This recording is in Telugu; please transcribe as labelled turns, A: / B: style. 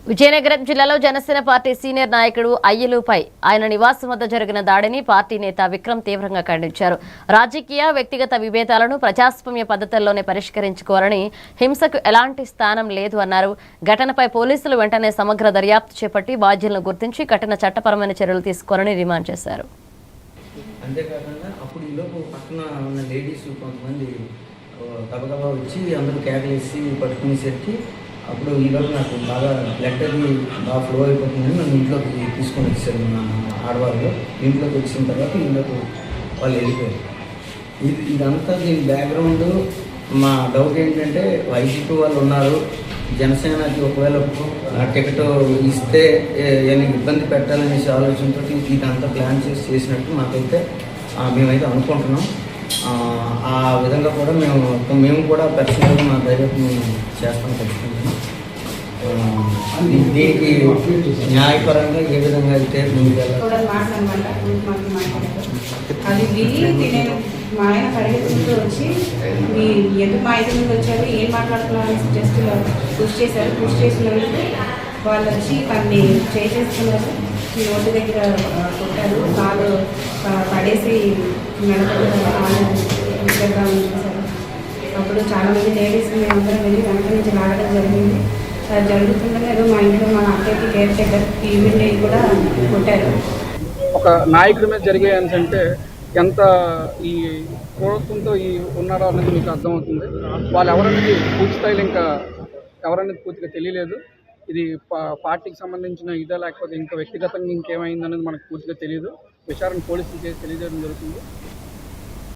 A: విజయనగరం జిల్లాలో జనసేన పార్టీ సీనియర్ నాయకుడు అయ్యలుపై ఆయన నివాసం వద్ద జరిగిన దాడిని పార్టీ నేత విక్రమ్ తీవ్రంగా ఖండించారు. రాజకీయ వ్యక్తిగత విభేదాలను ప్రజాస్వామ్య పద్ధతుల్లోనే పరిష్కరించుకోవాలని, హింసకు ఎలాంటి స్థానం లేదు అన్నారు. ఘటనపై పోలీసులు వెంటనే సమగ్ర దర్యాప్తు చేపట్టి బాధ్యులను గుర్తించి కఠిన చట్టపరమైన చర్యలు తీసుకోవాలని డిమాండ్ చేశారు.
B: అంతేకాకుండా అప్పుడు ఈలోపు పక్కన ఉన్న లేడీస్ కొంతమంది గబగబా వచ్చి అందరూ కేకలేసి పట్టుకునేసరికి అప్పుడు ఈలోపు నాకు బాగా బ్లడ్ అది బాగా ఫ్లో అయిపోతుందని నన్ను ఇంట్లోకి తీసుకొని వచ్చారు మా ఆడవాళ్ళు. ఇంట్లోకి వచ్చిన తర్వాత ఇంట్లోకి వాళ్ళు వెళ్ళిపోయారు. ఇదంతా దీని బ్యాక్గ్రౌండ్ మా డౌట్ ఏంటంటే వైసీపీ వాళ్ళు ఉన్నారు, జనసేనకి ఒకవేళ టికెట్ ఇస్తే ఏమైనా ఇబ్బంది పెట్టాలనేసి ఆలోచనతో ఇదంతా ప్లాన్ చేసినట్టు మాకైతే మేమైతే అనుకుంటున్నాం. ఆ విధంగా కూడా మేము కూడా పర్సనల్గా మా దర్యాప్తు చేస్తాం ఖచ్చితంగా. దీనికి న్యాయపరంగా ఏ విధంగా అయితే
C: అది విని మా ఆయన పరిగెత్తుకుంటూ వచ్చి ఎందుకు మా ఇంటి ముందు వచ్చారు, ఏం మాట్లాడుతున్నారు జస్ట్ పుష్ చేశారు. పుష్ చేసినందుకు వాళ్ళు వచ్చి తనని చేసేస్తున్నారు. నోటి దగ్గర కొట్టారు, కాలు పడేసి మెడపడ్డారు. అప్పుడు చాలామంది లేడీస్ మేమందరం వెళ్ళి వెనక నుంచి లాగడం జరిగింది. అది జరుగుతుందని ఏదో మా ఇంట్లో మా అక్కకి కేర్ టేకర్ ఈవిడ్ని కూడా కొట్టారు.
D: ఒక నాయకుడి మీద జరిగే అంటే ఎంత ఈ క్రూరత్వంతో ఉన్నారో అనేది మీకు అర్థమవుతుంది. వాళ్ళు ఎవరనేది పూర్తి స్థాయిలో ఇంకా ఎవరనేది పూర్తిగా తెలియలేదు. ఇది పార్టీకి సంబంధించిన ఇదా లేకపోతే ఇంకా వ్యక్తిగతంగా ఇంకేమైందనేది మనకు పూర్తిగా తెలియదు. విచారణ పోలీసులు చేసి తెలియజేయడం జరుగుతుంది.